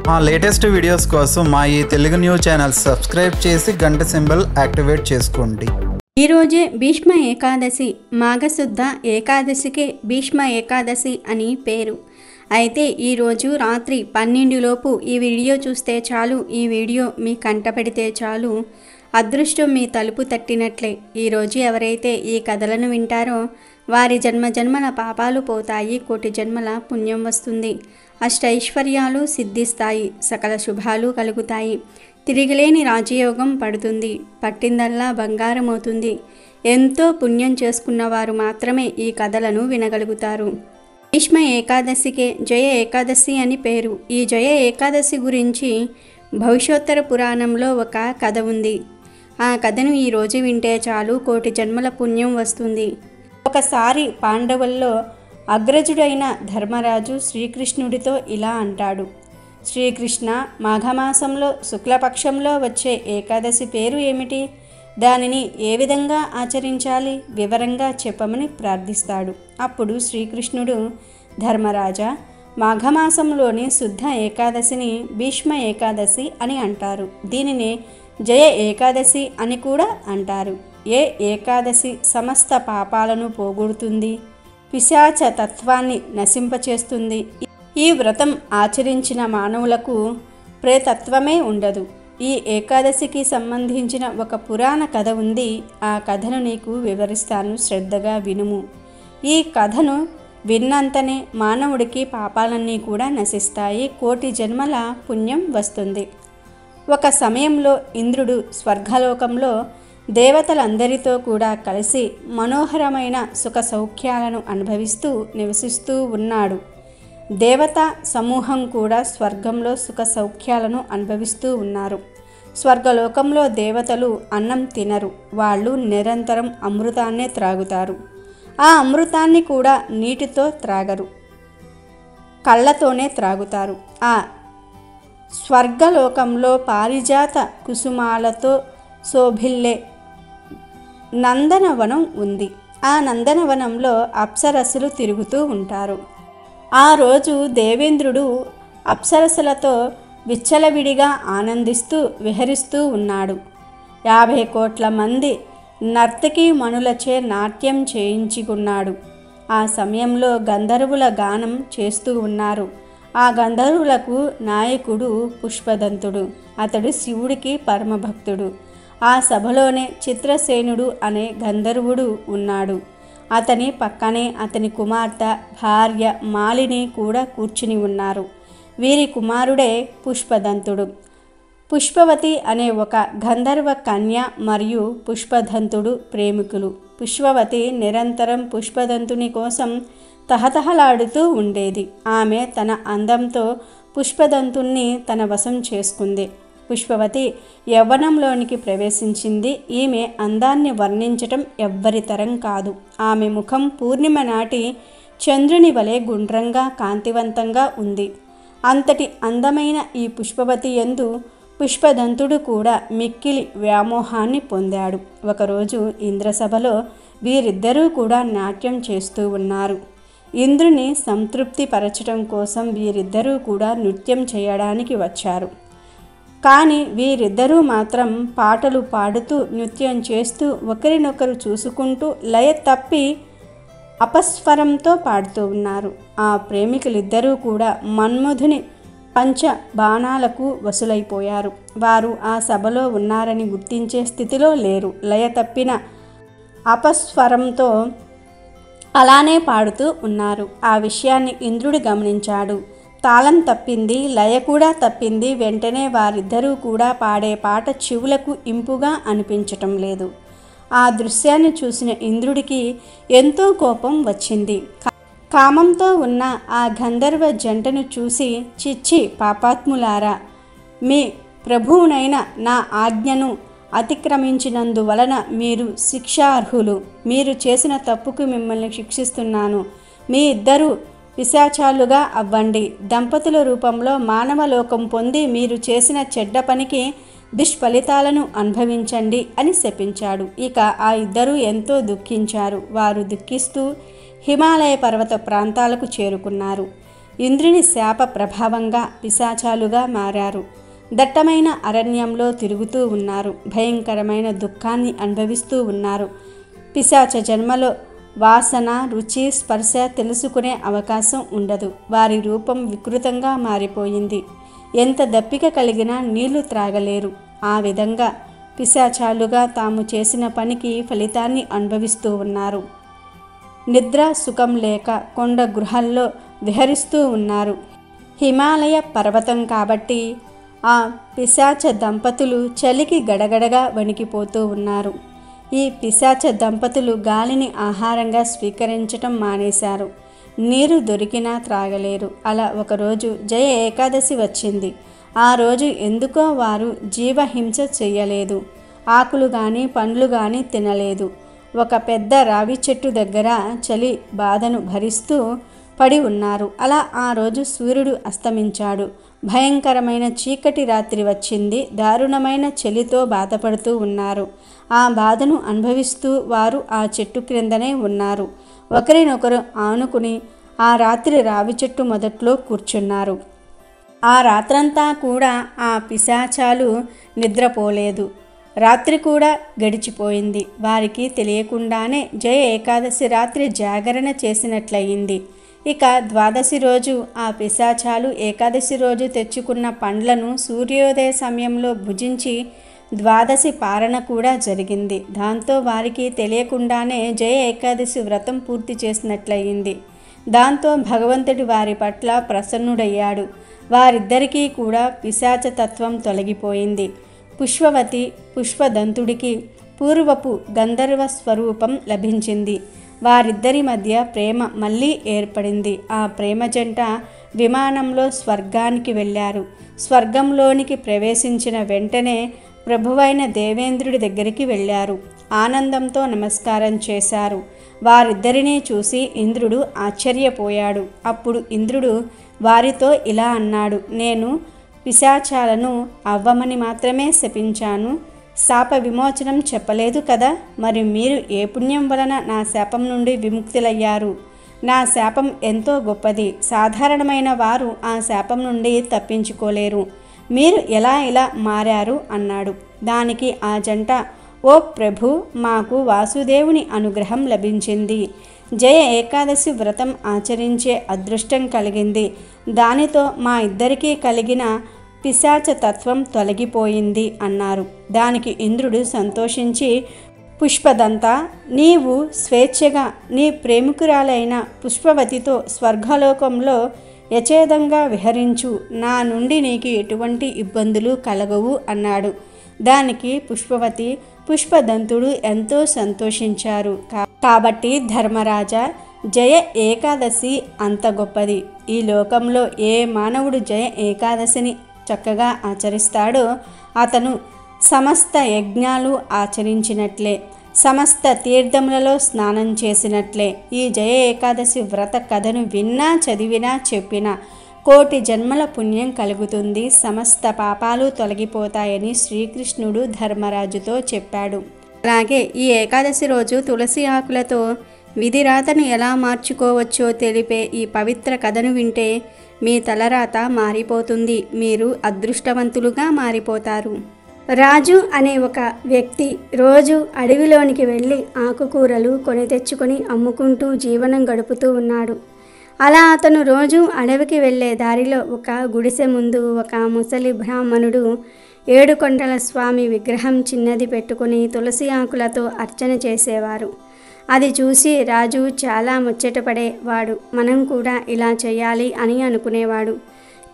మా latest videos కోసం మా ఈ తెలుగు న్యూస్ ఛానల్ సబ్స్క్రైబ్ చేసి గంట సింబల్ యాక్టివేట్ చేసుకోండి. ఈరోజే భీష్మ ఏకాదశి. మాఘశుద్ధ ఏకాదశికే భీష్మ ఏకాదశి అని పేరు. అయితే ఈరోజు రాత్రి 12 లోపు ఈ వీడియో చూస్తే చాలు, ఈ వీడియో మీ కంట పెడితే చాలు, అదృష్టం మీ తలుపు తట్టినట్లే. ఈరోజు ఎవరైతే ఈ కథలను వింటారో వారి జన్మజన్మల పాపాలు పోతాయి, కోటి జన్మల పుణ్యం వస్తుంది, అష్టైశ్వర్యాలు సిద్ధిస్తాయి, సకల శుభాలు కలుగుతాయి, తిరిగిలేని రాజయోగం పడుతుంది, పట్టిందల్లా బంగారం అవుతుంది. ఎంతో పుణ్యం చేసుకున్న వారు మాత్రమే ఈ కథలను వినగలుగుతారు. భీష్మ ఏకాదశికే జయ ఏకాదశి అని పేరు. ఈ జయ ఏకాదశి గురించి భవిష్యోత్తర పురాణంలో ఒక కథ ఉంది. ఆ కథను ఈరోజు వింటే చాలు, కోటి జన్మల పుణ్యం వస్తుంది. ఒకసారి పాండవుల్లో అగ్రజుడైన ధర్మరాజు శ్రీకృష్ణుడితో ఇలా అంటాడు: శ్రీకృష్ణ, మాఘమాసంలో శుక్లపక్షంలో వచ్చే ఏకాదశి పేరు ఏమిటి? దానిని ఏ విధంగా ఆచరించాలి? వివరంగా చెప్పమని ప్రార్థిస్తాడు. అప్పుడు శ్రీకృష్ణుడు, ధర్మరాజా, మాఘమాసంలోని శుద్ధ ఏకాదశిని భీష్మ ఏకాదశి అని అంటారు. దీనిని జయ ఏకాదశి అని కూడా అంటారు. ఏ ఏకాదశి సమస్త పాపాలను పోగొడుతుంది, పిశాచ తత్వాన్ని నశింపచేస్తుంది. ఈ వ్రతం ఆచరించిన మానవులకు ప్రేతత్వమే ఉండదు. ఈ ఏకాదశికి సంబంధించిన ఒక పురాణ కథ ఉంది. ఆ కథను నీకు వివరిస్తాను, శ్రద్ధగా వినుము. ఈ కథను విన్నంతనే మానవుడికి పాపాలన్నీ కూడా నశిస్తాయి, కోటి జన్మల పుణ్యం వస్తుంది. ఒక సమయంలో ఇంద్రుడు స్వర్గలోకంలో దేవతలందరితో కూడా కలిసి మనోహరమైన సుఖ సౌఖ్యాలను అనుభవిస్తూ నివసిస్తూ ఉన్నాడు. దేవతా సమూహం కూడా స్వర్గంలో సుఖ సౌఖ్యాలను అనుభవిస్తూ ఉన్నారు. స్వర్గలోకంలో దేవతలు అన్నం తినరు, వాళ్ళు నిరంతరం అమృతాన్నే త్రాగుతారు. ఆ అమృతాన్ని కూడా నీటితో త్రాగరు, కళ్ళతోనే త్రాగుతారు. ఆ స్వర్గలోకంలో పారిజాత కుసుమాలతో శోభిల్లే నందనవనం ఉంది. ఆ నందనవనంలో అప్సరస్సులు తిరుగుతూ ఉంటారు. ఆ రోజు దేవేంద్రుడు అప్సరస్సులతో విచ్చలవిడిగా ఆనందిస్తూ విహరిస్తూ ఉన్నాడు. 50 కోట్ల మంది నర్తకీ మణులచే నాట్యం చేయించుకున్నాడు. ఆ సమయంలో గంధర్వుల గానం చేస్తూ ఉన్నారు. ఆ గంధర్వులకు నాయకుడు పుష్పదంతుడు. అతడు శివుడికి పరమభక్తుడు. ఆ సభలోనే చిత్రసేనుడు అనే గంధర్వుడు ఉన్నాడు. అతని పక్కనే అతని కుమార్తె భార్య మాలిని కూడా కూర్చుని ఉన్నారు. వీరి కుమారుడే పుష్పదంతుడు. పుష్పవతి అనే ఒక గంధర్వ కన్య మరియు పుష్పదంతుడు ప్రేమికులు. పుష్పవతి నిరంతరం పుష్పదంతుని కోసం తహతహలాడుతూ ఉండేది. ఆమె తన అందంతో పుష్పదంతుణ్ణి తన వశం చేసుకుంది. పుష్పవతి యవ్వనంలోనికి ప్రవేశించింది. ఈమె అందాన్ని వర్ణించటం ఎవ్వరి తరం కాదు. ఆమె ముఖం పూర్ణిమ నాటి చంద్రుని వలె గుండ్రంగా కాంతివంతంగా ఉంది. అంతటి అందమైన ఈ పుష్పవతి యందు పుష్పదంతుడు కూడా మిక్కిలి వ్యామోహాన్ని పొందాడు. ఒకరోజు ఇంద్రసభలో వీరిద్దరూ కూడా నాట్యం చేస్తూ ఉన్నారు. ఇంద్రుని సంతృప్తి పరచడం కోసం వీరిద్దరూ కూడా నృత్యం చేయడానికి వచ్చారు. కానీ వీరిద్దరూ మాత్రం పాటలు పాడుతూ నృత్యం చేస్తూ ఒకరినొకరు చూసుకుంటూ లయ తప్పి అపస్వరంతో పాడుతూ ఉన్నారు. ఆ ప్రేమికులిద్దరూ కూడా మన్మధుని పంచ బాణాలకు వసులైపోయారు. వారు ఆ సభలో ఉన్నారని గుర్తించే స్థితిలో లేరు. లయ తప్పిన అపస్వరంతో అలానే పాడుతూ ఉన్నారు. ఆ విషయాన్ని ఇంద్రుడు గమనించాడు. తాళం తప్పింది, లయ కూడా తప్పింది. వెంటనే వారిద్దరూ కూడా పాడే పాట చెవులకు ఇంపుగా అనిపించటం లేదు. ఆ దృశ్యాన్ని చూసిన ఇంద్రుడికి ఎంతో కోపం వచ్చింది. కామంతో ఉన్న ఆ గంధర్వ జంటను చూసి, చిచ్చి పాపాత్ములారా, మీ ప్రభువునైన నా ఆజ్ఞను అతిక్రమించినందువలన మీరు శిక్షార్హులు. మీరు చేసిన తప్పుకు మిమ్మల్ని శిక్షిస్తున్నాను. మీ ఇద్దరు పిశాచాలుగా అవ్వండి. దంపతుల రూపంలో మానవలోకం పొంది మీరు చేసిన చెడ్డ పనికి దుష్ఫలితాలను అనుభవించండి అని శపించాడు. ఇక ఆ ఇద్దరూ ఎంతో దుఃఖించారు. వారు దుఃఖిస్తూ హిమాలయ పర్వత ప్రాంతాలకు చేరుకున్నారు. ఇంద్రుని శాప ప్రభావంగా పిశాచాలుగా మారారు. దట్టమైన అరణ్యంలో తిరుగుతూ ఉన్నారు. భయంకరమైన దుఃఖాన్ని అనుభవిస్తూ ఉన్నారు. పిశాచ జన్మలో వాసన, రుచి, స్పర్శ తెలుసుకునే అవకాశం ఉండదు. వారి రూపం వికృతంగా మారిపోయింది. ఎంత దప్పిక కలిగినా నీళ్లు త్రాగలేరు. ఆ విధంగా పిశాచాలుగా తాము చేసిన పనికి ఫలితాన్ని అనుభవిస్తూ ఉన్నారు. నిద్ర సుఖం లేక కొండ గృహాల్లో విహరిస్తూ ఉన్నారు. హిమాలయ పర్వతం కాబట్టి ఆ పిశాచ దంపతులు చలికి గడగడగా వణికిపోతూ ఉన్నారు. ఈ పిశాచ దంపతులు గాలిని ఆహారంగా స్వీకరించటం మానేశారు. నీరు దొరికినా త్రాగలేరు. అలా ఒకరోజు జయ ఏకాదశి వచ్చింది. ఆ రోజు ఎందుకో వారు జీవహింస చెయ్యలేదు. ఆకులు కానీ పండ్లు కానీ తినలేదు. ఒక పెద్ద రావి చెట్టు దగ్గర చలి బాధను భరిస్తూ పడి ఉన్నారు. అలా ఆ రోజు సూర్యుడు అస్తమించాడు. భయంకరమైన చీకటి రాత్రి వచ్చింది. దారుణమైన చలితో బాధపడుతూ ఉన్నారు. ఆ బాధను అనుభవిస్తూ వారు ఆ చెట్టు క్రిందనే ఉన్నారు. ఒకరినొకరు ఆనుకుని ఆ రాత్రి రావి చెట్టు మొదట్లో కూర్చున్నారు. ఆ రాత్రంతా కూడా ఆ పిశాచాలు నిద్రపోలేదు. రాత్రి కూడా గడిచిపోయింది. వారికి తెలియకుండానే జయ ఏకాదశి రాత్రి జాగరణ చేసినట్లయింది. ఇక ద్వాదశి రోజు ఆ పిశాచాలు ఏకాదశి రోజు తెచ్చుకున్న పండ్లను సూర్యోదయ సమయంలో భుజించి ద్వాదశి పారణ కూడా జరిగింది. దాంతో వారికి తెలియకుండానే జయ ఏకాదశి వ్రతం పూర్తి చేసినట్లయింది. దాంతో భగవంతుడి వారి పట్ల ప్రసన్నుడయ్యాడు. వారిద్దరికీ కూడా పిశాచతత్వం తొలగిపోయింది. పుష్పవతి పుష్పదంతుడికి పూర్వపు గంధర్వ స్వరూపం లభించింది. వారిద్దరి మధ్య ప్రేమ మళ్ళీ ఏర్పడింది. ఆ ప్రేమ జంట విమానంలో స్వర్గానికి వెళ్ళారు. స్వర్గంలోనికి ప్రవేశించిన వెంటనే ప్రభువైన దేవేంద్రుడి దగ్గరికి వెళ్ళారు. ఆనందంతో నమస్కారం చేశారు. వారిద్దరినీ చూసి ఇంద్రుడు ఆశ్చర్యపోయాడు. అప్పుడు ఇంద్రుడు వారితో ఇలా అన్నాడు, నేను పిశాచాలను అవ్వమని మాత్రమే శపించాను, శాప విమోచనం చెప్పలేదు కదా. మరి మీరు ఏ పుణ్యం వలన నా శాపం నుండి విముక్తులయ్యారు? నా శాపం ఎంతో గొప్పది. సాధారణమైన వారు ఆ శాపం నుండి తప్పించుకోలేరు. మీరు ఎలా ఇలా మారారు అన్నాడు. దానికి ఆ జంట, ఓ ప్రభు, మాకు వాసుదేవుని అనుగ్రహం లభించింది. జయ ఏకాదశి వ్రతం ఆచరించే అదృష్టం కలిగింది. దానితో మా ఇద్దరికీ కలిగిన పిశాచ తత్వం తొలగిపోయింది అన్నారు. దానికి ఇంద్రుడు సంతోషించి, పుష్పదంతా, నీవు స్వేచ్ఛగా నీ ప్రేమికురాలైన పుష్పవతితో స్వర్గలోకంలో యచేదంగా విహరించు. నా నుండి నీకు ఎటువంటి ఇబ్బందులు కలగవు అన్నాడు. దానికి పుష్పవతి, పుష్పదంతుడు ఎంతో సంతోషించారు. కాబట్టి ధర్మరాజా, జయ ఏకాదశి అంత గొప్పది. ఈ లోకంలో ఏ మానవుడు జయ ఏకాదశిని చక్కగా ఆచరిస్తాడో అతను సమస్త యజ్ఞాలు ఆచరించినట్లే, సమస్త తీర్థములలో స్నానం చేసినట్లే. ఈ జయ ఏకాదశి వ్రత కథను విన్నా, చదివినా, చెప్పినా కోటి జన్మల పుణ్యం కలుగుతుంది. సమస్త పాపాలు తొలగిపోతాయని శ్రీకృష్ణుడు ధర్మరాజుతో చెప్పాడు. అలాగే ఈ ఏకాదశి రోజు తులసి ఆకులతో విధిరాతను ఎలా మార్చుకోవచ్చో తెలిపే ఈ పవిత్ర కథను వింటే మీ తలరాత మారిపోతుంది. మీరు అదృష్టవంతులుగా మారిపోతారు. రాజు అనే ఒక వ్యక్తి రోజు అడవిలోనికి వెళ్ళి ఆకుకూరలు కొని తెచ్చుకొని అమ్ముకుంటూ జీవనం గడుపుతూ ఉన్నాడు. అలా అతను రోజు అడవికి వెళ్ళే దారిలో ఒక గుడిసె ముందు ఒక ముసలి బ్రాహ్మణుడు ఏడుకొండల స్వామి విగ్రహం చిన్నది పెట్టుకుని తులసి ఆకులతో అర్చన చేసేవారు. అది చూసి రాజు చాలా ముచ్చటపడేవాడు. మనం కూడా ఇలా చేయాలి అని అనుకునేవాడు,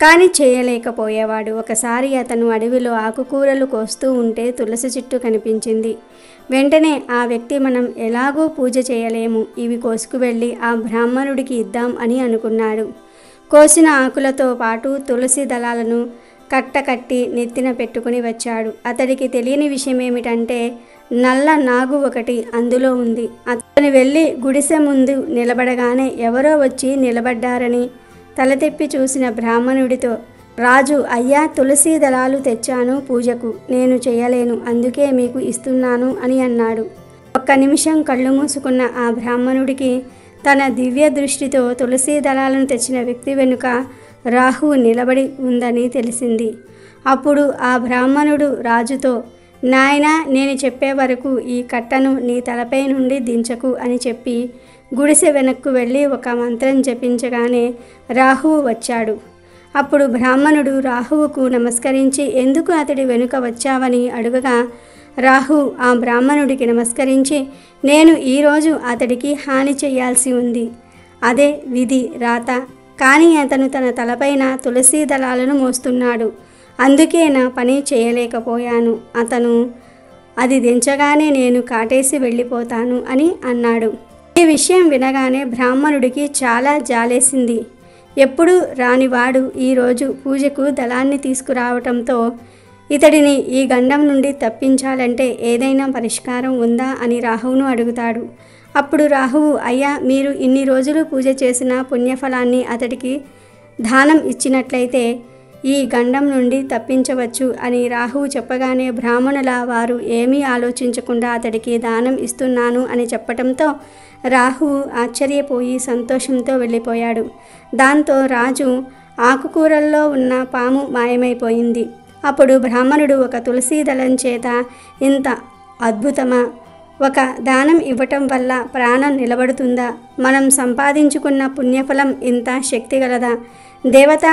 కానీ చేయలేకపోయేవాడు. ఒకసారి అతను అడవిలో ఆకుకూరలు కోస్తూ ఉంటే తులసి చెట్టు కనిపించింది. వెంటనే ఆ వ్యక్తి, మనం ఎలాగూ పూజ చేయలేము, ఇవి కోసుకువెళ్ళి ఆ బ్రాహ్మణుడికి ఇద్దాం అని అనుకున్నాడు. కోసిన ఆకులతో పాటు తులసి దళాలను కట్టకట్టి నెత్తిన పెట్టుకుని వచ్చాడు. అతడికి తెలియని విషయం ఏమిటంటే నల్ల నాగు ఒకటి అందులో ఉంది. అతను వెళ్ళి గుడిసె ముందు నిలబడగానే ఎవరో వచ్చి నిలబడ్డారని తల తెప్పి చూసిన బ్రాహ్మణుడితో, రాజు, అయ్యా, తులసి దళాలు తెచ్చాను పూజకు, నేను చేయలేను, అందుకే మీకు ఇస్తున్నాను అని అన్నాడు. ఒక్క నిమిషం కళ్ళు మూసుకున్న ఆ బ్రాహ్మణుడికి తన దివ్య దృష్టితో తులసి దళాలను తెచ్చిన వ్యక్తి వెనుక రాహువు నిలబడి ఉందని తెలిసింది. అప్పుడు ఆ బ్రాహ్మణుడు రాజుతో, నాయనా, నేను చెప్పే వరకు ఈ కట్టను నీ తలపై నుండి దించకు అని చెప్పి గుడిసె వెనక్కు వెళ్ళి ఒక మంత్రం జపించగానే రాహువు వచ్చాడు. అప్పుడు బ్రాహ్మణుడు రాహువుకు నమస్కరించి ఎందుకు అతడి వెనుక వచ్చావని అడుగగా రాహువు ఆ బ్రాహ్మణుడికి నమస్కరించి, నేను ఈరోజు అతడికి హాని చేయాల్సి ఉంది, అదే విధి రాత, కానీ అతను తన తలపైన తులసి దళాలను మోస్తున్నాడు, అందుకే నా పని చేయలేకపోయాను, అతను అది దించగానే నేను కాటేసి వెళ్ళిపోతాను అని అన్నాడు. ఈ విషయం వినగానే బ్రాహ్మణుడికి చాలా జాలేసింది. ఎప్పుడు రానివాడు ఈరోజు పూజకు దళాన్ని తీసుకురావటంతో ఇతడిని ఈ గండం నుండి తప్పించాలంటే ఏదైనా పరిష్కారం ఉందా అని రాహువును అడుగుతాడు. అప్పుడు రాహువు, అయ్యా, మీరు ఇన్ని రోజులు పూజ చేసిన పుణ్యఫలాన్ని అతడికి దానం ఇచ్చినట్లయితే ఈ గండం నుండి తప్పించవచ్చు అని రాహువు చెప్పగానే బ్రాహ్మణుల వారు ఏమీ ఆలోచించకుండా అతడికి దానం ఇస్తున్నాను అని చెప్పటంతో రాహువు ఆశ్చర్యపోయి సంతోషంతో వెళ్ళిపోయాడు. దాంతో రాజు ఆకుకూరల్లో ఉన్న పాము మాయమైపోయింది. అప్పుడు బ్రాహ్మణుడు ఒక తులసి దళం చేత ఇంత అద్భుతమా, ఒక దానం ఇవ్వటం వల్ల ప్రాణం నిలబడుతుందా, మనం సంపాదించుకున్న పుణ్యఫలం ఇంత శక్తిగలదా, దేవత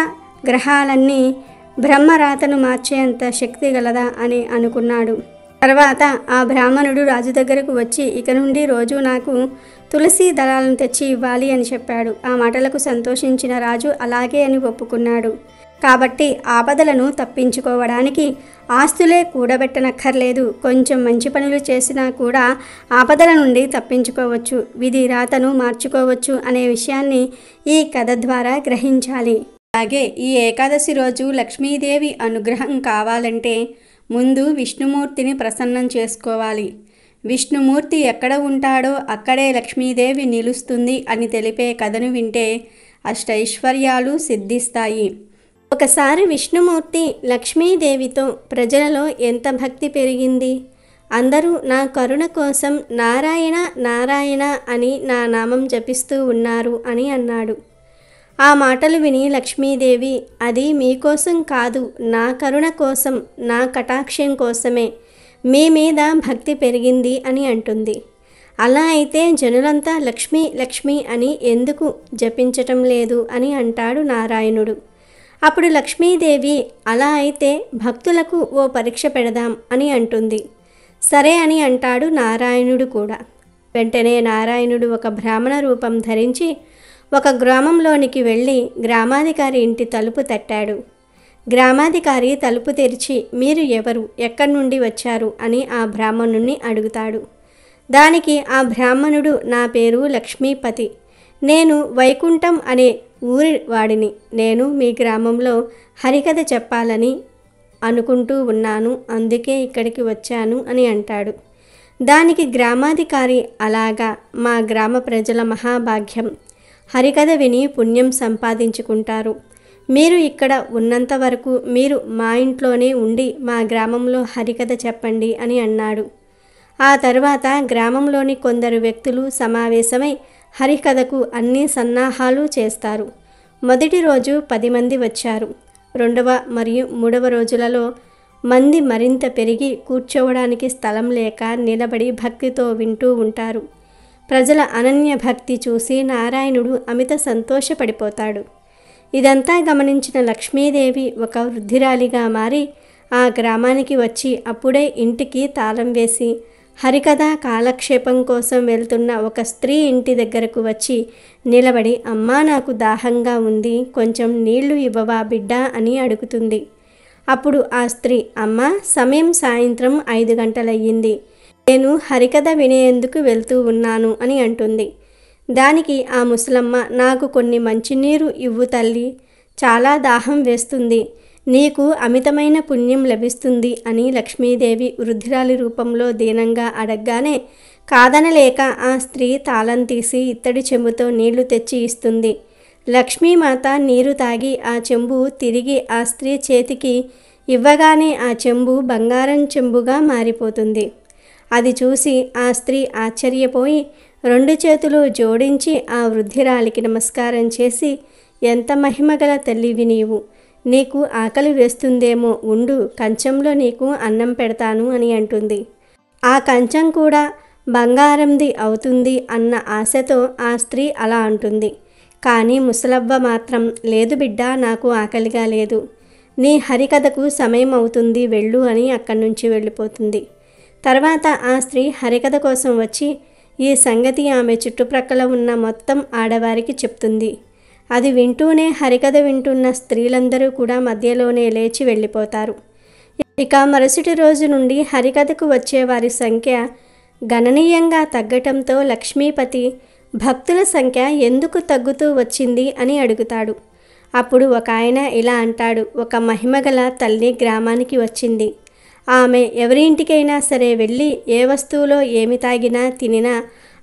గ్రహాలన్నీ బ్రహ్మరాతను మార్చేంత శక్తి గలదా అని అనుకున్నాడు. తర్వాత ఆ బ్రాహ్మణుడు రాజు దగ్గరకు వచ్చి ఇక నుండి రోజు నాకు తులసి దళాలను తెచ్చి ఇవ్వాలి అని చెప్పాడు. ఆ మాటలకు సంతోషించిన రాజు అలాగే అని ఒప్పుకున్నాడు. కాబట్టి ఆపదలను తప్పించుకోవడానికి ఆస్తులే కూడబెట్టనక్కర్లేదు, కొంచెం మంచి పనులు చేసినా కూడా ఆపదల నుండి తప్పించుకోవచ్చు, విధి రాతను మార్చుకోవచ్చు అనే విషయాన్ని ఈ కథ ద్వారా గ్రహించాలి. అలాగే ఈ ఏకాదశి రోజు లక్ష్మీదేవి అనుగ్రహం కావాలంటే ముందు విష్ణుమూర్తిని ప్రసన్నం చేసుకోవాలి. విష్ణుమూర్తి ఎక్కడ ఉంటాడో అక్కడే లక్ష్మీదేవి నిలుస్తుంది అని తెలిపే కథను వింటే అష్టైశ్వర్యాలు సిద్ధిస్తాయి. ఒకసారి విష్ణుమూర్తి లక్ష్మీదేవితో, ప్రజలలో ఎంత భక్తి పెరిగింది, అందరూ నా కరుణ కోసం నారాయణ నారాయణ అని నా నామం జపిస్తూ ఉన్నారు అని అన్నాడు. ఆ మాటలు విని లక్ష్మీదేవి, అది మీకోసం కాదు, నా కరుణ కోసం, నా కటాక్షం కోసమే మీ మీద భక్తి పెరిగింది అని అంటుంది. అలా అయితే జనులంతా లక్ష్మీ లక్ష్మి అని ఎందుకు జపించటం లేదు అని అంటాడు నారాయణుడు. అప్పుడు లక్ష్మీదేవి, అలా అయితే భక్తులకు ఓ పరీక్ష పెడదాం అని అంటుంది. సరే అని అంటాడు నారాయణుడు కూడా. వెంటనే నారాయణుడు ఒక బ్రాహ్మణ రూపం ధరించి ఒక గ్రామంలోనికి వెళ్ళి గ్రామాధికారి ఇంటి తలుపు తట్టాడు. గ్రామాధికారి తలుపు తెరిచి, మీరు ఎవరు, ఎక్కడి నుండి వచ్చారు అని ఆ బ్రాహ్మణుణ్ణి అడుగుతాడు. దానికి ఆ బ్రాహ్మణుడు, నా పేరు లక్ష్మీపతి, నేను వైకుంఠం అనే ఊరి వాడిని, నేను మీ గ్రామంలో హరికథ చెప్పాలని అనుకుంటూ ఉన్నాను, అందుకే ఇక్కడికి వచ్చాను అని అంటాడు. దానికి గ్రామాధికారి, అలాగా, మా గ్రామ ప్రజల మహాభాగ్యం, హరికథ విని పుణ్యం సంపాదించుకుంటారు, మీరు ఇక్కడ ఉన్నంత వరకు మీరు మా ఇంట్లోనే ఉండి మా గ్రామంలో హరికథ చెప్పండి అని అన్నాడు. ఆ తర్వాత గ్రామంలోని కొందరు వ్యక్తులు సమావేశమై హరికథకు అన్ని సన్నాహాలు చేస్తారు. మొదటి రోజు 10 మంది వచ్చారు. రెండవ మరియు మూడవ రోజులలో మంది మరింత పెరిగి కూర్చోవడానికి స్థలం లేక నిలబడి భక్తితో వింటూ ఉంటారు. ప్రజల అనన్య భక్తి చూసి నారాయణుడు అమిత సంతోషపడిపోతాడు. ఇదంతా గమనించిన లక్ష్మీదేవి ఒక వృద్ధిరాలిగా మారి ఆ గ్రామానికి వచ్చి అప్పుడే ఇంటికి తాళం వేసి హరికథ కాలక్షేపం కోసం వెళ్తున్న ఒక స్త్రీ ఇంటి దగ్గరకు వచ్చి నిలబడి, అమ్మా, నాకు దాహంగా ఉంది, కొంచెం నీళ్లు ఇవ్వవా బిడ్డా అని అడుగుతుంది. అప్పుడు ఆ స్త్రీ, అమ్మా, సమయం సాయంత్రం 5 గంటలయ్యింది, నేను హరికథ వినేందుకు వెళ్తూ ఉన్నాను అని అంటుంది. దానికి ఆ ముసలమ్మ, నాకు కొన్ని మంచినీరు ఇవ్వు తల్లి, చాలా దాహం వేస్తుంది, నీకు అమితమైన పుణ్యం లభిస్తుంది అని లక్ష్మీదేవి వృద్ధిరాలి రూపంలో దీనంగా అడగగానే కాదనలేక ఆ స్త్రీ తాళం తీసి ఇత్తడి చెంబుతో నీళ్లు తెచ్చి ఇస్తుంది. లక్ష్మీమాత నీరు తాగి ఆ చెంబు తిరిగి ఆ స్త్రీ చేతికి ఇవ్వగానే ఆ చెంబు బంగారం చెంబుగా మారిపోతుంది. అది చూసి ఆ స్త్రీ ఆశ్చర్యపోయి రెండు చేతులు జోడించి ఆ వృద్ధిరాలికి నమస్కారం చేసి, ఎంత మహిమగల తల్లివి నీవు, నీకు ఆకలి వేస్తుందేమో, ఉండు, కంచంలో నీకు అన్నం పెడతాను అని అంటుంది. ఆ కంచం కూడా బంగారంది అవుతుంది అన్న ఆశతో ఆ స్త్రీ అలా అంటుంది. కానీ ముసలవ్వ మాత్రం, లేదు బిడ్డ, నాకు ఆకలిగా లేదు, నీ హరికథకు సమయం అవుతుంది, వెళ్ళు అని అక్కడి నుంచి వెళ్ళిపోతుంది. తర్వాత ఆ స్త్రీ హరికథ కోసం వచ్చి ఈ సంగతి ఆమె చుట్టుప్రక్కల ఉన్న మొత్తం ఆడవారికి చెప్తుంది. అది వింటూనే హరికథ వింటున్న స్త్రీలందరూ కూడా మధ్యలోనే లేచి వెళ్ళిపోతారు. ఇక మరుసటి రోజు నుండి హరికథకు వచ్చే వారి సంఖ్య గణనీయంగా తగ్గటంతో లక్ష్మీపతి భక్తుల సంఖ్య ఎందుకు తగ్గుతూ వచ్చింది అని అడుగుతాడు. అప్పుడు ఒక ఆయన ఇలా అంటాడు, ఒక మహిమగల తల్లి గ్రామానికి వచ్చింది. ఆమె ఎవరి ఇంటికైనా సరే వెళ్ళి ఏ వస్తువులో ఏమి తాగినా తినినా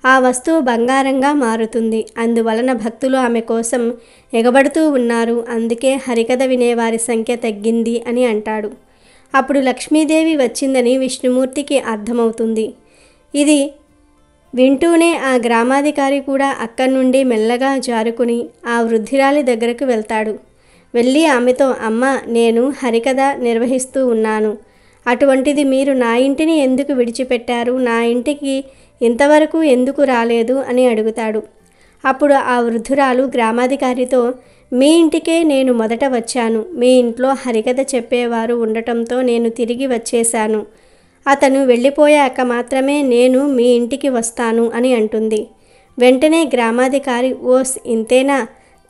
ఆ వస్తువు బంగారంగా మారుతుంది. అందువలన భక్తులు ఆమె కోసం ఎగబడుతూ ఉన్నారు. అందుకే హరికథ వినేవారి సంఖ్య తగ్గింది అని అంటాడు. అప్పుడు లక్ష్మీదేవి వచ్చిందని విష్ణుమూర్తికి అర్థమవుతుంది. ఇది వింటూనే ఆ గ్రామాధికారి కూడా అక్కడి నుండి మెల్లగా జారుకుని ఆ వృద్ధిరాలి దగ్గరకు వెళ్తాడు. వెళ్ళి ఆమెతో, అమ్మ, నేను హరికథ నిర్వహిస్తూ ఉన్నాను, అటువంటిది మీరు నా ఇంటిని ఎందుకు విడిచిపెట్టారు, నా ఇంటికి ఇంతవరకు ఎందుకు రాలేదు అని అడుగుతాడు. అప్పుడు ఆ వృద్ధురాలు గ్రామాధికారితో, మీ ఇంటికే నేను మొదట వచ్చాను, మీ ఇంట్లో హరికథ చెప్పేవారు ఉండటంతో నేను తిరిగి వచ్చేశాను, అతను వెళ్ళిపోయాక మాత్రమే నేను మీ ఇంటికి వస్తాను అని అంటుంది. వెంటనే గ్రామాధికారి, ఓస్, ఇంతేనా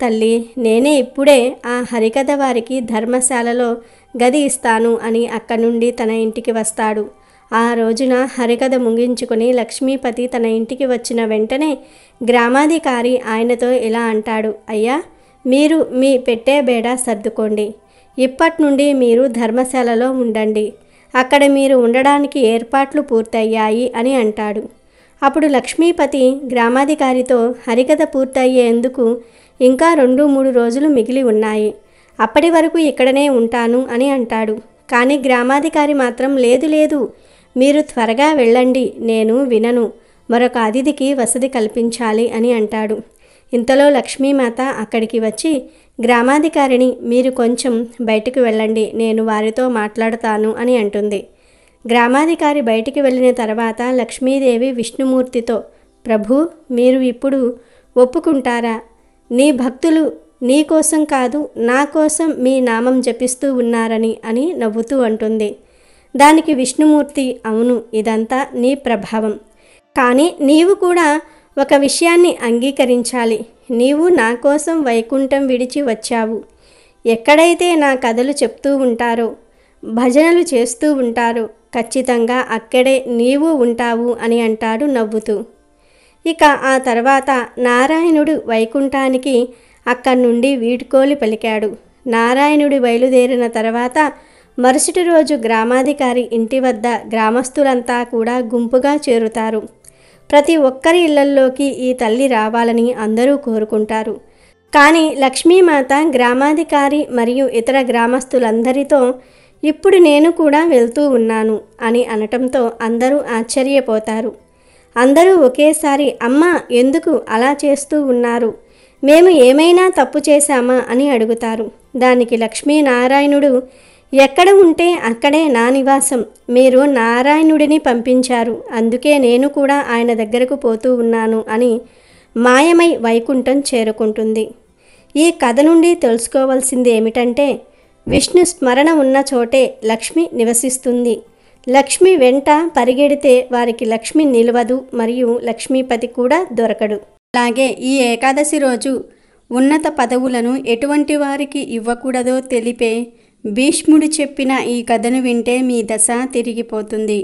తల్లి, నేనే ఇప్పుడే ఆ హరికథ వారికి ధర్మశాలలో గది ఇస్తాను అని అక్కడి నుండి తన ఇంటికి వస్తాడు. ఆ రోజున హరికథ ముగించుకొని లక్ష్మీపతి తన ఇంటికి వచ్చిన వెంటనే గ్రామాధికారి ఆయనతో ఇలా అంటాడు, అయ్యా, మీరు మీ పెట్టే బేడ సర్దుకోండి, ఇప్పటి నుండి మీరు ధర్మశాలలో ఉండండి, అక్కడ మీరు ఉండడానికి ఏర్పాట్లు పూర్తయ్యాయి అని అంటాడు. అప్పుడు లక్ష్మీపతి గ్రామాధికారితో, హరికథ పూర్తయ్యేందుకు ఇంకా 2-3 రోజులు మిగిలి ఉన్నాయి, అప్పటి వరకు ఇక్కడనే ఉంటాను అని అంటాడు. కానీ గ్రామాధికారి మాత్రం, లేదు లేదు, మీరు త్వరగా వెళ్ళండి, నేను వినను, మరొక అతిథికి వసతి కల్పించాలి అని అంటాడు. ఇంతలో లక్ష్మీమాత అక్కడికి వచ్చి గ్రామాధికారిని, మీరు కొంచెం బయటికి వెళ్ళండి, నేను వారితో మాట్లాడతాను అని అంటుంది. గ్రామాధికారి బయటికి వెళ్ళిన తర్వాత లక్ష్మీదేవి విష్ణుమూర్తితో, ప్రభు, మీరు ఇప్పుడు ఒప్పుకుంటారా? నీ భక్తులు నీ కోసం కాదు, నా కోసం మీ నామం జపిస్తూ ఉన్నారని అని నవ్వుతూ అంటుంది. దానికి విష్ణుమూర్తి, అవును, ఇదంతా నీ ప్రభావం, కానీ నీవు కూడా ఒక విషయాన్ని అంగీకరించాలి, నీవు నా కోసం వైకుంఠం విడిచి వచ్చావు, ఎక్కడైతే నా కథలు చెప్తూ ఉంటారో, భజనలు చేస్తూ ఉంటారో, ఖచ్చితంగా అక్కడే నీవు ఉంటావు అని అంటాడు నవ్వుతూ. ఇక ఆ తర్వాత నారాయణుడు వైకుంఠానికి అక్కడి నుండి వీడ్కోలు పలికాడు. నారాయణుడు బయలుదేరిన తర్వాత మరుసటి రోజు గ్రామాధికారి ఇంటి వద్ద గ్రామస్తులంతా కూడా గుంపుగా చేరుతారు. ప్రతి ఒక్కరి ఇళ్లల్లోకి ఈ తల్లి రావాలని అందరూ కోరుకుంటారు. కానీ లక్ష్మీమాత గ్రామాధికారి మరియు ఇతర గ్రామస్తులందరితో, ఇప్పుడు నేను కూడా వెళ్తూ ఉన్నాను అని అనటంతో అందరూ ఆశ్చర్యపోతారు. అందరూ ఒకేసారి, అమ్మా, ఎందుకు అలా చేస్తూ ఉన్నారు, మేము ఏమైనా తప్పు చేశామా అని అడుగుతారు. దానికి లక్ష్మీనారాయణుడు, ఎక్కడ ఉంటే అక్కడే నా నివాసం, మీరు నారాయణుడిని పంపించారు, అందుకే నేను కూడా ఆయన దగ్గరకు పోతూ ఉన్నాను అని మాయమై వైకుంఠం చేరుకుంటుంది. ఈ కథ నుండి తెలుసుకోవాల్సింది ఏమిటంటే, విష్ణు స్మరణ ఉన్న చోటే లక్ష్మి నివసిస్తుంది. లక్ష్మి వెంట పరిగెడితే వారికి లక్ష్మి నిలవదు మరియు లక్ష్మీపతి కూడా దొరకడు. అలాగే ఈ ఏకాదశి రోజు ఉన్నత పదవులను ఎటువంటి వారికి ఇవ్వకూడదో తెలిపే భీష్ముడు చెప్పిన ఈ కథను వింటే మీ దశ తిరిగిపోతుంది.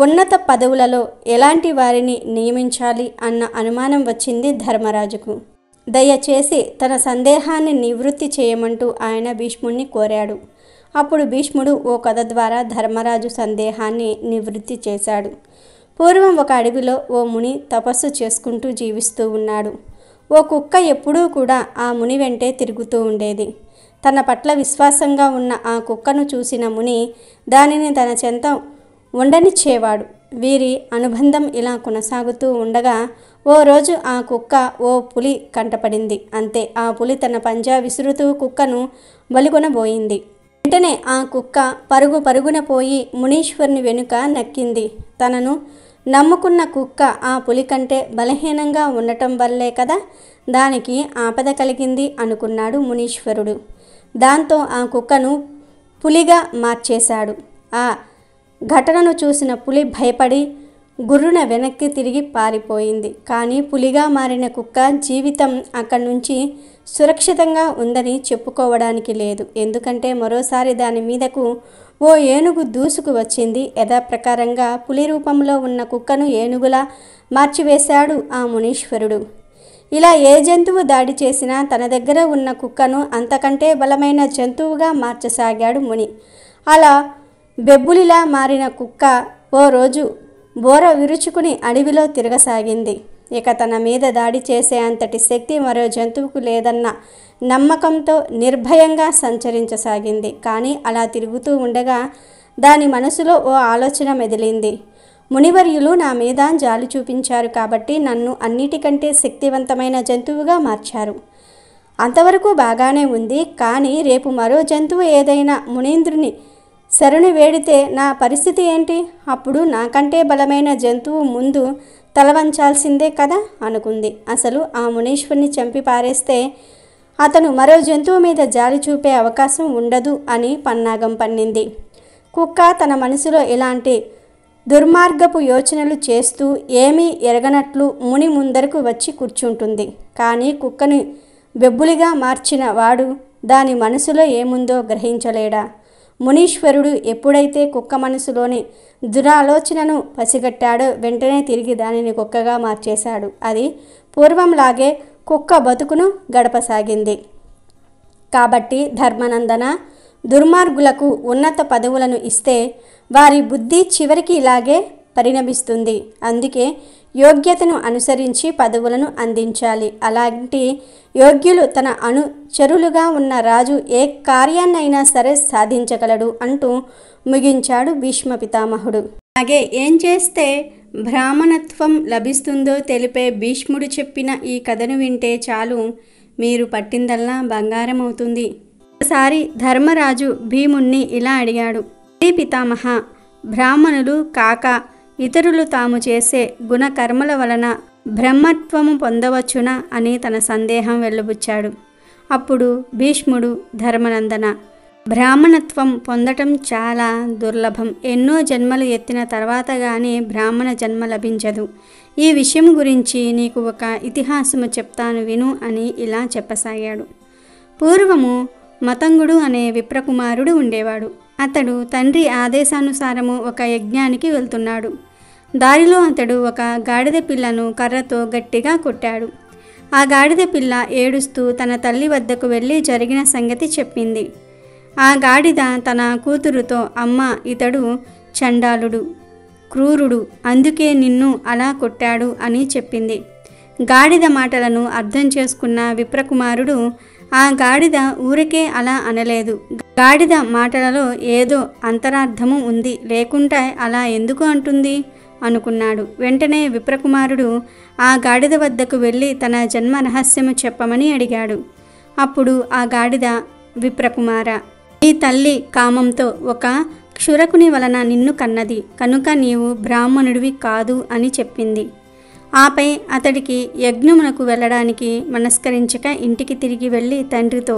ఉన్నత పదవులలో ఎలాంటి వారిని నియమించాలి అన్న అనుమానం వచ్చింది ధర్మరాజుకు. దయచేసి తన సందేహాన్ని నివృత్తి చేయమంటూ ఆయన భీష్ముడిని కోరాడు. అప్పుడు భీష్ముడు ఓ కథ ద్వారా ధర్మరాజు సందేహాన్ని నివృత్తి చేశాడు. పూర్వం ఒక అడవిలో ఓ ముని తపస్సు చేసుకుంటూ జీవిస్తూ ఉన్నాడు. ఓ కుక్క ఎప్పుడూ కూడా ఆ ముని వెంటే తిరుగుతూ ఉండేది. తన పట్ల విశ్వాసంగా ఉన్న ఆ కుక్కను చూసిన ముని దానిని తన చెంత ఉండనిచ్చేవాడు. వీరి అనుబంధం ఇలా కొనసాగుతూ ఉండగా ఓ రోజు ఆ కుక్క ఓ పులి కంటపడింది. అంతే, ఆ పులి తన పంజా విసురుతూ కుక్కను బలిగొనబోయింది. వెంటనే ఆ కుక్క పరుగున పోయి మునీశ్వరుని వెనుక నక్కింది. తనను నమ్ముకున్న కుక్క ఆ పులి కంటే బలహీనంగా ఉండటం వల్లే కదా దానికి ఆపద కలిగింది అనుకున్నాడు మునీశ్వరుడు. దాంతో ఆ కుక్కను పులిగా మార్చేశాడు. ఆ ఘటనను చూసిన పులి భయపడి గుర్రున వెనక్కి తిరిగి పారిపోయింది. కానీ పులిగా మారిన కుక్క జీవితం అక్కడి నుంచి సురక్షితంగా ఉందని చెప్పుకోవడానికి లేదు. ఎందుకంటే మరోసారి దాని మీదకు ఓ ఏనుగు దూసుకు వచ్చింది. యథాప్రకారంగా పులి రూపంలో ఉన్న కుక్కను ఏనుగులా మార్చివేశాడు ఆ మునీశ్వరుడు. ఇలా ఏ జంతువు దాడి చేసినా తన దగ్గర ఉన్న కుక్కను అంతకంటే బలమైన జంతువుగా మార్చసాగాడు ముని. అలా బెబ్బులిలా మారిన కుక్క ఓ రోజు బోర విరుచుకుని అడవిలో తిరగసాగింది. ఇక తన మీద దాడి చేసే అంతటి శక్తి మరో జంతువుకు లేదన్న నమ్మకంతో నిర్భయంగా సంచరించసాగింది. కానీ అలా తిరుగుతూ ఉండగా దాని మనసులో ఓ ఆలోచన మెదిలింది. మునివర్యులు నా మీద జాలి చూపించారు కాబట్టి నన్ను అన్నిటికంటే శక్తివంతమైన జంతువుగా మార్చారు. అంతవరకు బాగానే ఉంది. కానీ రేపు మరో జంతువు ఏదైనా మునీంద్రుని శరణు వేడితే నా పరిస్థితి ఏంటి? అప్పుడు నాకంటే బలమైన జంతువు ముందు తలవంచాల్సిందే కదా అనుకుంది. అసలు ఆ మునీశ్వరుని చంపి పారేస్తే అతను మరో జంతువు మీద జాలి చూపే అవకాశం ఉండదు అని పన్నాగం పన్నింది. కుక్క తన మనసులో ఇలాంటి దుర్మార్గపు యోచనలు చేస్తూ ఏమీ ఎరగనట్లు ముని ముందరకు వచ్చి కూర్చుంటుంది. కానీ కుక్కని బెబ్బులిగా మార్చిన వాడు దాని మనసులో ఏముందో గ్రహించలేడా? మునీశ్వరుడు ఎప్పుడైతే కుక్క మనసులోని దురాలోచనను పసిగట్టాడో వెంటనే తిరిగి దానిని కుక్కగా మార్చేశాడు. అది పూర్వంలాగే కుక్క బతుకును గడపసాగింది. కాబట్టి ధర్మనందన, దుర్మార్గులకు ఉన్నత పదవులను ఇస్తే వారి బుద్ధి చివరికి ఇలాగే పరిణమిస్తుంది. అందుకే యోగ్యతను అనుసరించి పదవులను అందించాలి. అలాంటి యోగ్యులు తన అనుచరులుగా ఉన్న రాజు ఏ కార్యాన్నైనా సరే సాధించగలడు అంటూ ముగించాడు భీష్మ పితామహుడు. అలాగే ఏం చేస్తే బ్రాహ్మణత్వం లభిస్తుందో తెలిపే భీష్ముడు చెప్పిన ఈ కథను వింటే చాలు, మీరు పట్టిందల్లా బంగారం అవుతుంది. ఒకసారి ధర్మరాజు భీముణ్ణి ఇలా అడిగాడు. పితామహ, బ్రాహ్మణులు కాక ఇతరులు తాము చేసే గుణకర్మల వలన బ్రహ్మత్వము పొందవచ్చునా అని తన సందేహం వెల్లబుచ్చాడు. అప్పుడు భీష్ముడు, ధర్మనందన, బ్రాహ్మణత్వం పొందటం చాలా దుర్లభం. ఎన్నో జన్మలు ఎత్తిన తర్వాత కానీ బ్రాహ్మణ జన్మ లభించదు. ఈ విషయం గురించి నీకు ఒక ఇతిహాసము చెప్తాను విను అని ఇలా చెప్పసాగాడు. పూర్వము మతంగుడు అనే విప్రకుమారుడు ఉండేవాడు. అతడు తండ్రి ఆదేశానుసారము ఒక యజ్ఞానికి వెళ్తున్నాడు. దారిలో అతడు ఒక గాడిద పిల్లను కర్రతో గట్టిగా కొట్టాడు. ఆ గాడిద పిల్ల ఏడుస్తూ తన తల్లి వద్దకు వెళ్ళి జరిగిన సంగతి చెప్పింది. ఆ గాడిద తన కూతురుతో, అమ్మ, ఇతడు చండాలుడు, క్రూరుడు, అందుకే నిన్ను అలా కొట్టాడు అని చెప్పింది. గాడిద మాటలను అర్థం చేసుకున్న విప్రకుమారుడు ఆ గాడిద ఊరికే అలా అనలేదు. గాడిద మాటలలో ఏదో అంతరార్థము ఉంది, లేకుంటే అలా ఎందుకు అంటుంది అనుకున్నాడు. వెంటనే విప్రకుమారుడు ఆ గాడిద వద్దకు వెళ్ళి తన జన్మ రహస్యము చెప్పమని అడిగాడు. అప్పుడు ఆ గాడిద, విప్రకుమార, నీ తల్లి కామంతో ఒక క్షురకుని వలన నిన్ను కన్నది, కనుక నీవు బ్రాహ్మణుడివి కాదు అని చెప్పింది. ఆపై అతడికి యజ్ఞమునకు వెళ్ళడానికి మనస్కరించక ఇంటికి తిరిగి వెళ్ళి తండ్రితో,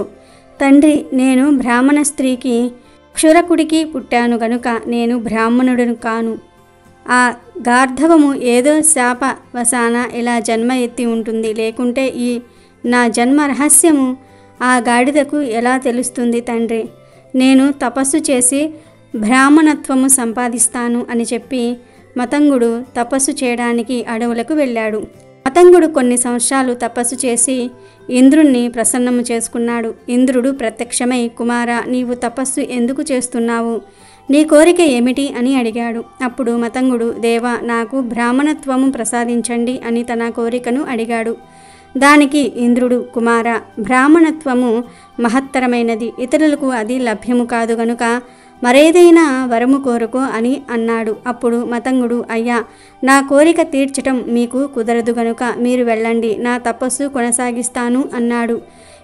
తండ్రి, నేను బ్రాహ్మణ స్త్రీకి క్షురకుడికి పుట్టాను గనుక నేను బ్రాహ్మణుడును కాను. ఆ గార్ధవము ఏదో శాప వశాన ఇలా జన్మ ఎత్తి ఉంటుంది, లేకుంటే ఈ నా జన్మ రహస్యము ఆ గాడిదకు ఎలా తెలుస్తుంది తండ్రి? నేను తపస్సు చేసి బ్రాహ్మణత్వము సంపాదిస్తాను అని చెప్పి మతంగుడు తపస్సు చేయడానికి అడవులకు వెళ్ళాడు. మతంగుడు కొన్ని సంవత్సరాలు తపస్సు చేసి ఇంద్రుణ్ణి ప్రసన్నము చేసుకున్నాడు. ఇంద్రుడు ప్రత్యక్షమై, కుమారా, నీవు తపస్సు ఎందుకు చేస్తున్నావు? నీ కోరిక ఏమిటి అని అడిగాడు. అప్పుడు మతంగుడు, దేవా, నాకు బ్రాహ్మణత్వము ప్రసాదించండి అని తన కోరికను అడిగాడు. దానికి ఇంద్రుడు, కుమారా, బ్రాహ్మణత్వము మహత్తరమైనది, ఇతరులకు అది లభ్యము కాదు గనుక మరేదైనా వరము కోరుకో అని అన్నాడు. అప్పుడు మతంగుడు, అయ్యా, నా కోరిక తీర్చటం మీకు కుదరదు గనుక మీరు వెళ్ళండి, నా తపస్సు కొనసాగిస్తాను అన్నాడు.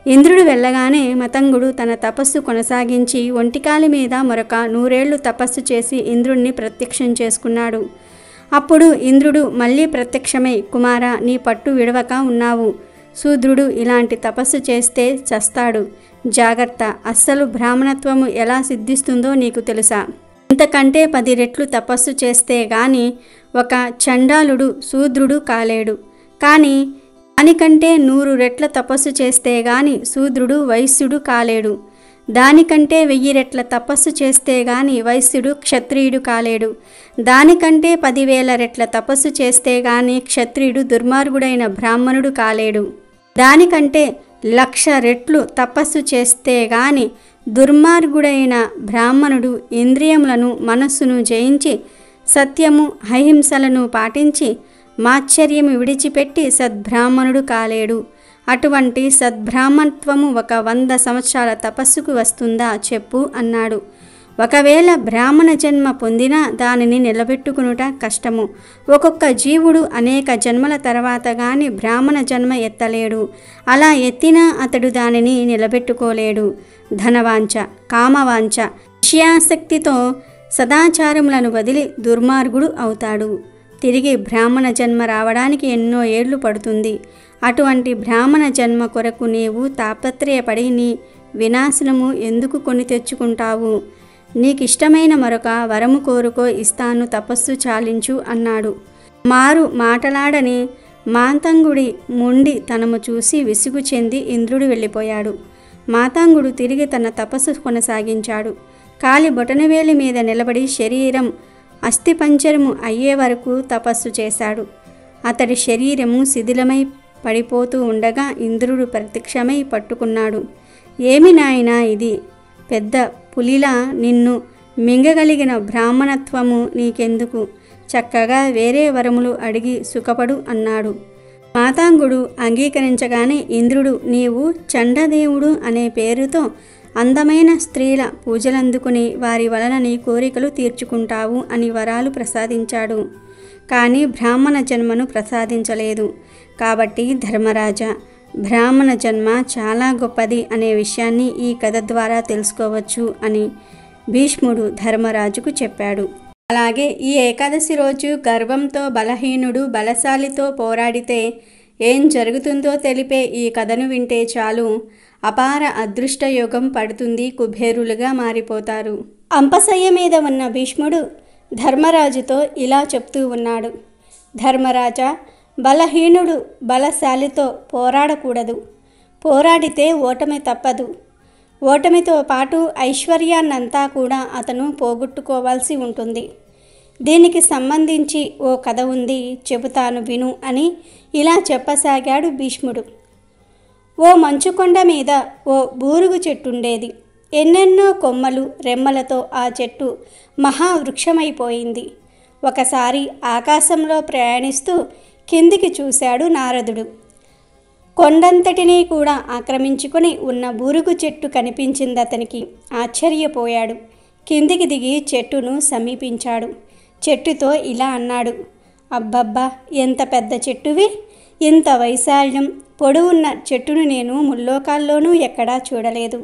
ఇంద్రుడు వెళ్ళగానే మతంగుడు తన తపస్సు కొనసాగించి ఒంటికాలి మీద మరొక 100 ఏళ్లు తపస్సు చేసి ఇంద్రుణ్ణి ప్రత్యక్షం చేసుకున్నాడు. అప్పుడు ఇంద్రుడు మళ్ళీ ప్రత్యక్షమై, కుమారా, నీ పట్టు విడవక ఉన్నావు. శూద్రుడు ఇలాంటి తపస్సు చేస్తే చస్తాడు. జాగ్రత్త, అస్సలు బ్రాహ్మణత్వము ఎలా సిద్ధిస్తుందో నీకు తెలుసా? ఇంతకంటే 10 రెట్లు తపస్సు చేస్తే గాని ఒక చండాలుడు శూద్రుడు కాలేడు. కానీ దానికంటే 100 రెట్ల తపస్సు చేస్తే గాని శూద్రుడు వైశ్యుడు కాలేడు. దానికంటే 1000 రెట్ల తపస్సు చేస్తే గాని వైశ్యుడు క్షత్రియుడు కాలేడు. దానికంటే 10,000 రెట్ల తపస్సు చేస్తే గాని క్షత్రియుడు దుర్మార్గుడైన బ్రాహ్మణుడు కాలేడు. దానికంటే 1,00,000 రెట్లు తపస్సు చేస్తే గాని దుర్మార్గుడైన బ్రాహ్మణుడు ఇంద్రియములను మనస్సును జయించి సత్యము అహింసలను పాటించి మాత్సర్యము విడిచిపెట్టి సద్బ్రాహ్మణుడు కాలేడు. అటువంటి సద్బ్రాహ్మణత్వము ఒక 100 సంవత్సరాల తపస్సుకు వస్తుందా చెప్పు అన్నాడు. ఒకవేళ బ్రాహ్మణ జన్మ పొందినా దానిని నిలబెట్టుకునుట కష్టము. ఒక్కొక్క జీవుడు అనేక జన్మల తర్వాత గాని బ్రాహ్మణ జన్మ ఎత్తలేడు. అలా ఎత్తినా అతడు దానిని నిలబెట్టుకోలేడు. ధనవాంఛ, కామవాంఛ, విషయాసక్తితో సదాచారములను వదిలి దుర్మార్గుడు అవుతాడు. తిరిగి బ్రాహ్మణ జన్మ రావడానికి ఎన్నో ఏళ్లు పడుతుంది. అటువంటి బ్రాహ్మణ జన్మ కొరకు నీవు తాపత్రయపడి నీ వినాశనము ఎందుకు కొని తెచ్చుకుంటావు? నీకిష్టమైన మరొక వరము కోరుకో, ఇస్తాను, తపస్సు చాలించు అన్నాడు. మారు మాటలాడని మాతంగుడి మొండి తనము చూసి విసుగు చెంది ఇంద్రుడు వెళ్ళిపోయాడు. మాతంగుడు తిరిగి తన తపస్సు కొనసాగించాడు. కాలి బొటనవేలి మీద నిలబడి శరీరం అస్థిపంజరము అయ్యే వరకు తపస్సు చేశాడు. అతడి శరీరము శిథిలమై పడిపోతూ ఉండగా ఇంద్రుడు ప్రత్యక్షమై పట్టుకున్నాడు. ఏమి నాయనా ఇది? పెద్ద పులిలా నిన్ను మింగగలిగిన బ్రాహ్మణత్వము నీకెందుకు? చక్కగా వేరే వరములు అడిగి సుఖపడు అన్నాడు. మాతాంగుడు అంగీకరించగానే ఇంద్రుడు, నీవు చండదేవుడు అనే పేరుతో అందమైన స్త్రీల పూజలందుకుని వారి వలన నీ కోరికలు తీర్చుకుంటావు అని వరాలు ప్రసాదించాడు. కానీ బ్రాహ్మణ జన్మను ప్రసాదించలేదు. కాబట్టి ధర్మరాజా, బ్రాహ్మణ జన్మ చాలా గొప్పది అనే విషయాన్ని ఈ కథ ద్వారా తెలుసుకోవచ్చు అని భీష్ముడు ధర్మరాజుకు చెప్పాడు. అలాగే ఈ ఏకాదశి రోజు గర్వంతో బలహీనుడు బలశాలితో పోరాడితే ఏం జరుగుతుందో తెలిపే ఈ కథను వింటే చాలు, అపార అదృష్ట యోగం పడుతుంది, కుబేరులుగా మారిపోతారు. అంపశయ్య మీద ఉన్న భీష్ముడు ధర్మరాజుతో ఇలా చెప్తూ ఉన్నాడు. ధర్మరాజా, బలహీనుడు బలశాలితో పోరాడకూడదు. పోరాడితే ఓటమి తప్పదు. ఓటమితో పాటు ఐశ్వర్యాన్నంతా కూడా అతను పోగొట్టుకోవాల్సి ఉంటుంది. దీనికి సంబంధించి ఓ కథ ఉంది, చెబుతాను విను అని ఇలా చెప్పసాగాడు భీష్ముడు. ఓ మంచుకొండ మీద ఓ బూరుగు చెట్టుండేది. ఎన్నెన్నో కొమ్మలు రెమ్మలతో ఆ చెట్టు మహావృక్షమైపోయింది. ఒకసారి ఆకాశంలో ప్రయాణిస్తూ కిందికి చూశాడు నారదుడు. కొండంతటినీ కూడా ఆక్రమించుకొని ఉన్న బూరుగు చెట్టు కనిపించింది అతనికి. ఆశ్చర్యపోయాడు. కిందికి దిగి చెట్టును సమీపించాడు. చెట్టుతో ఇలా అన్నాడు, అబ్బబ్బా, ఎంత పెద్ద చెట్టువి! ఇంత వైశాల్యం, పొడవున్న చెట్టును నేను ముల్లోకాల్లోనూ ఎక్కడా చూడలేదు.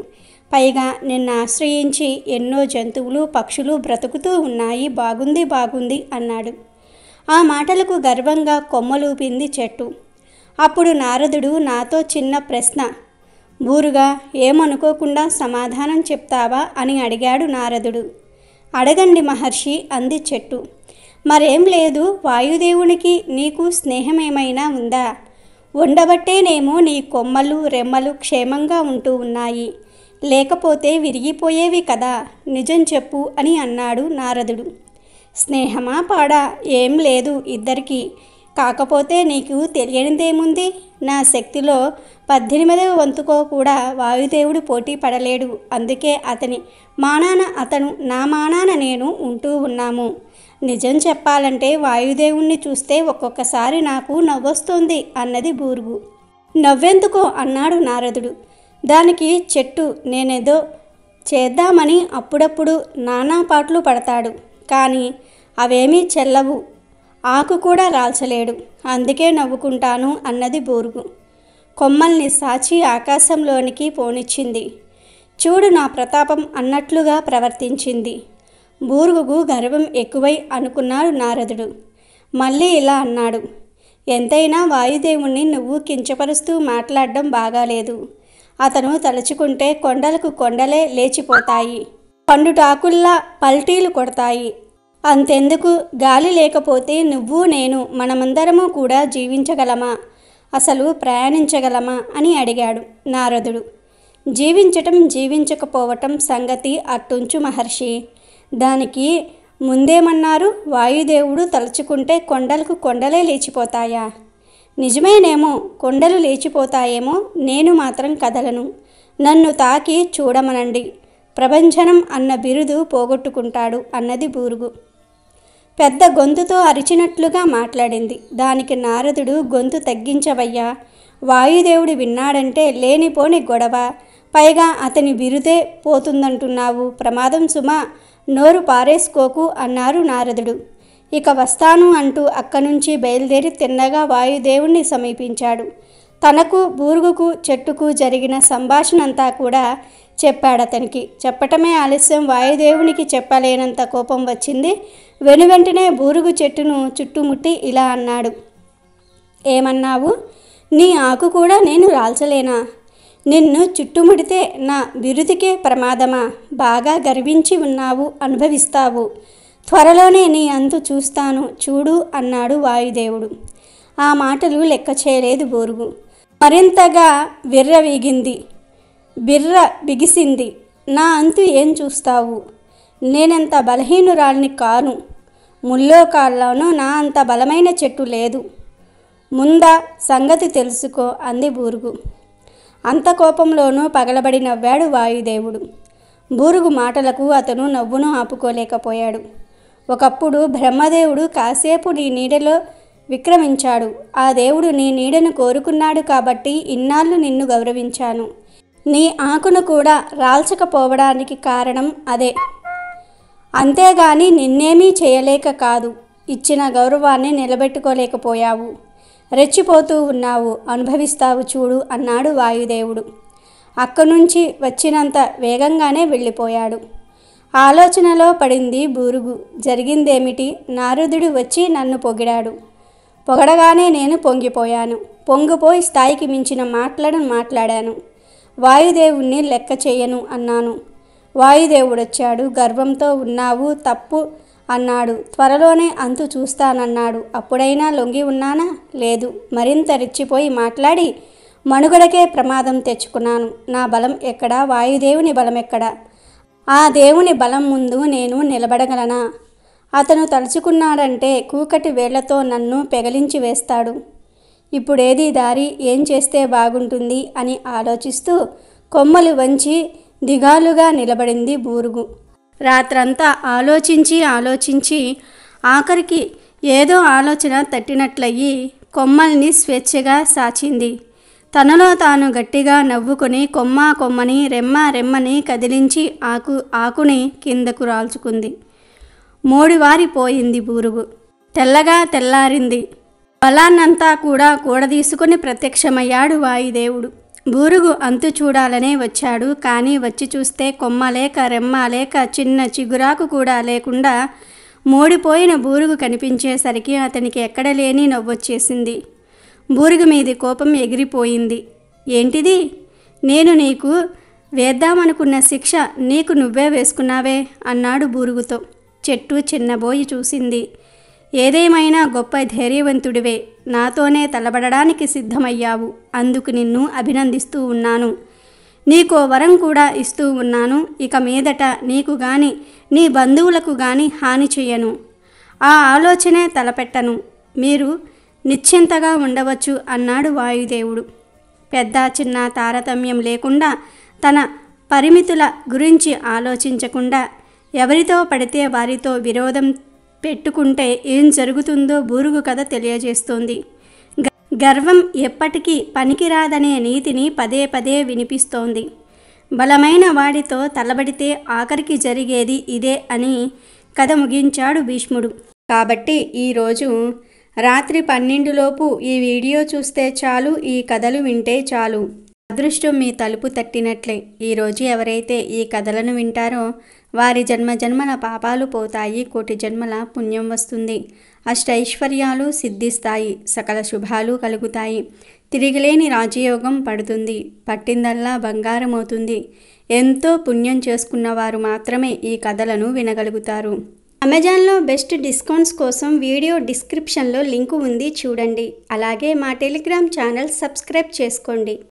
పైగా నిన్ను ఆశ్రయించి ఎన్నో జంతువులు పక్షులు బ్రతుకుతూ ఉన్నాయి. బాగుంది బాగుంది అన్నాడు. ఆ మాటలకు గర్వంగా కొమ్మలూపింది చెట్టు. అప్పుడు నారదుడు నాతో చిన్న ప్రశ్న, బూరుగా ఏమనుకోకుండా సమాధానం చెప్తావా అని అడిగాడు నారదుడు. అడగండి మహర్షి అంది చెట్టు. మరేం లేదు, వాయుదేవునికి నీకు స్నేహమేమైనా ఉందా? ఉండబట్టేనేమో నీ కొమ్మలు రెమ్మలు క్షేమంగా ఉంటూ ఉన్నాయి, లేకపోతే విరిగిపోయేవి కదా, నిజం చెప్పు అని అన్నాడు నారదుడు. స్నేహమా పాడా? ఏం లేదు ఇద్దరికీ. కాకపోతే నీకు తెలియనిదేముంది, నా శక్తిలో 18వ వంతుకో కూడా వాయుదేవుడు పోటీ పడలేడు. అందుకే అతని మానాన అతను, నా మానాన నేను ఉంటూ ఉన్నాము. నిజం చెప్పాలంటే వాయుదేవుణ్ణి చూస్తే ఒక్కొక్కసారి నాకు నవ్వొస్తుంది అన్నది బూరుగు. నవ్వెందుకో అన్నాడు నారదుడు. దానికి చెట్టు, నేనేదో చేద్దామని అప్పుడప్పుడు నానా పాటలు పడతాడు, కానీ అవేమీ చెల్లవు. ఆకు కూడా రాల్చలేడు. అందుకే నవ్వుకుంటాను అన్నది బూరుగు. కొమ్మల్ని సాచి ఆకాశంలోనికి పోనిచ్చింది. చూడు నా ప్రతాపం అన్నట్లుగా ప్రవర్తించింది. బూరుగుకు గర్వం ఎక్కువై అనుకున్నాడు నారదుడు. మళ్ళీ ఇలా అన్నాడు, ఎంతైనా వాయుదేవుణ్ణి నువ్వు కించపరుస్తూ మాట్లాడడం బాగాలేదు. అతను తలుచుకుంటే కొండలకు కొండలే లేచిపోతాయి, పండుటాకుల్లా పల్టీలు కొడతాయి. అంతెందుకు, గాలి లేకపోతే నువ్వు నేను మనమందరము కూడా జీవించగలమా, అసలు ప్రయాణించగలమా అని అడిగాడు నారదుడు. జీవించటం జీవించకపోవటం సంగతి అట్టుంచు మహర్షి, దానికి ముందేమన్నారు? వాయుదేవుడు తలుచుకుంటే కొండలకు కొండలే లేచిపోతాయా? నిజమేనేమో, కొండలు లేచిపోతాయేమో, నేను మాత్రం కదలను. నన్ను తాకి చూడమనండి, ప్రభంజనం అన్న బిరుదు పోగొట్టుకుంటాడు అన్నది బూరుగు. పెద్ద గొంతుతో అరిచినట్లుగా మాట్లాడింది. దానికి నారదుడు, గొంతు తగ్గించవయ్యా, వాయుదేవుడు విన్నాడంటే లేనిపోని గొడవ, పైగా అతని బిరుదే పోతుందంటున్నావు, ప్రమాదం సుమా, నోరు పారేసుకోకు అన్నారు నారదుడు. ఇక వస్తాను అంటూ అక్కనుంచి బయలుదేరి తిన్నగా వాయుదేవుణ్ణి సమీపించాడు. తనకు బూరుగుకు చెట్టుకు జరిగిన సంభాషణంతా కూడా చెప్పాడతనికి. చెప్పటమే ఆలస్యం, వాయుదేవునికి చెప్పలేనంత కోపం వచ్చింది. వెనువెంటనే బూరుగు చెట్టును చుట్టుముట్టి ఇలా అన్నాడు, ఏమన్నావు? నీ ఆకు కూడా నేను రాల్చలేనా? నిన్ను చుట్టుముడితే నా బిరుదికే ప్రమాదమా? బాగా గర్వించి ఉన్నావు, అనుభవిస్తావు. త్వరలోనే నీ అంతు చూస్తాను, చూడు అన్నాడు వాయుదేవుడు. ఆ మాటలు లెక్క చేయలేదు బూరుగు. మరింతగా విర్రవీగింది, బిర్ర బిగిసింది. నా అంతు ఏం చూస్తావు? నేనెంత బలహీనురాల్ని కాను. ముల్లోకాల్లోనూ నా అంత బలమైన చెట్టు లేదు. ముందా సంగతి తెలుసుకో అంది బూరుగు. అంత కోపంలోనూ పగలబడి నవ్వాడు వాయుదేవుడు. బూరుగు మాటలకు అతను నవ్వును ఆపుకోలేకపోయాడు. ఒకప్పుడు బ్రహ్మదేవుడు కాసేపు నీ నీడలో విక్రమించాడు. ఆ దేవుడు నీ నీడను కోరుకున్నాడు కాబట్టి ఇన్నాళ్ళు నిన్ను గౌరవించాను. నీ ఆకును కూడా రాల్చకపోవడానికి కారణం అదే. అంతేగాని నిన్నేమీ చేయలేక కాదు. ఇచ్చిన గౌరవాన్ని నిలబెట్టుకోలేకపోయావు. రెచ్చిపోతూ ఉన్నావు, అనుభవిస్తావు చూడు అన్నాడు వాయుదేవుడు. అక్కనుంచి వచ్చినంత వేగంగానే వెళ్ళిపోయాడు. ఆలోచనలో పడింది బూరుగు. జరిగిందేమిటి? నారదుడు వచ్చి నన్ను పొగిడాడు. పొగడగానే నేను పొంగిపోయాను. పొంగిపోయి స్థాయికి మించిన మాట్లాడాను. వాయుదేవుణ్ణి లెక్క చేయను అన్నాను. వాయుదేవుడొచ్చాడు. గర్వంతో ఉన్నావు, తప్పు అన్నాడు. త్వరలోనే అంతు చూస్తానన్నాడు. అప్పుడైనా లొంగి ఉన్నానా? లేదు. మరింత రెచ్చిపోయి మాట్లాడి మనుగడకే ప్రమాదం తెచ్చుకున్నాను. నా బలం ఎక్కడా? వాయుదేవుని బలం ఎక్కడా? ఆ దేవుని బలం ముందు నేను నిలబడగలనా? అతను తలుచుకున్నాడంటే కూకటి వేళ్లతో నన్ను పెగలించి వేస్తాడు. ఇప్పుడేది దారి? ఏం చేస్తే బాగుంటుంది అని ఆలోచిస్తూ కొమ్మలు వంచి దిగాలుగా నిలబడింది బూరుగు. రాత్రంతా ఆలోచించి ఆఖరికి ఏదో ఆలోచన తట్టినట్లయి కొమ్మల్ని స్వేచ్ఛగా సాచింది. తనలో తాను గట్టిగా నవ్వుకొని కొమ్మని రెమ్మని కదిలించి ఆకుని కిందకు రాల్చుకుంది. మోడివారిపోయింది బూరుగు. తెల్లగా తెల్లారింది. బలాన్నంతా కూడా కూడదీసుకుని ప్రత్యక్షమయ్యాడు వాయుదేవుడు. బూరుగు అంతు చూడాలనే వచ్చాడు. కానీ వచ్చి చూస్తే కొమ్మ లేక, రెమ్మ లేక, చిన్న చిగురాకు కూడా లేకుండా మోడిపోయిన బూరుగు కనిపించేసరికి అతనికి ఎక్కడలేని నవ్వొచ్చేసింది. బూరుగు మీది కోపం ఎగిరిపోయింది. ఏంటిది? నేను నీకు వేద్దామనుకున్న శిక్ష నీకు నువ్వే వేసుకున్నావే అన్నాడు బూరుగుతో. చెట్టు చిన్నబోయి చూసింది. ఏదేమైనా గొప్ప ధైర్యవంతుడివే. నాతోనే తలబడడానికి సిద్ధమయ్యావు. అందుకు నిన్ను అభినందిస్తూ ఉన్నాను. నీకో వరం కూడా ఇస్తూ ఉన్నాను. ఇక మీదట నీకు గాని నీ బంధువులకు గాని హాని చెయ్యను. ఆ ఆలోచనే తలపెట్టను. మీరు నిశ్చింతగా ఉండవచ్చు అన్నాడు వాయుదేవుడు. పెద్ద చిన్న తారతమ్యం లేకుండా, తన పరిమితుల గురించి ఆలోచించకుండా ఎవరితో పడితే వారితో విరోధం పెట్టుకుంటే ఏం జరుగుతుందో బూరుగు కథ తెలియజేస్తోంది. గర్వం ఎప్పటికీ పనికిరాదనే నీతిని పదే పదే వినిపిస్తోంది. బలమైన వాడితో తలబడితే ఆఖరికి జరిగేది ఇదే అని కథ ముగించాడు భీష్ముడు. కాబట్టి ఈరోజు రాత్రి 12లోపు ఈ వీడియో చూస్తే చాలు, ఈ కథలు వింటే చాలు. అదృష్టం మీ తలుపు తట్టినట్లే. ఈరోజు ఎవరైతే ఈ కథలను వింటారో వారి జన్మజన్మల పాపాలు పోతాయి, కోటి జన్మల పుణ్యం వస్తుంది, అష్టైశ్వర్యాలు సిద్ధిస్తాయి, సకల శుభాలు కలుగుతాయి, తిరిగిలేని రాజయోగం పడుతుంది, పట్టిందల్లా బంగారం అవుతుంది. ఎంతో పుణ్యం చేసుకున్న వారు మాత్రమే ఈ కథలను వినగలుగుతారు. అమెజాన్లో బెస్ట్ డిస్కౌంట్స్ కోసం వీడియో డిస్క్రిప్షన్లో లింకు ఉంది, చూడండి. అలాగే మా టెలిగ్రామ్ ఛానల్ సబ్స్క్రైబ్ చేసుకోండి.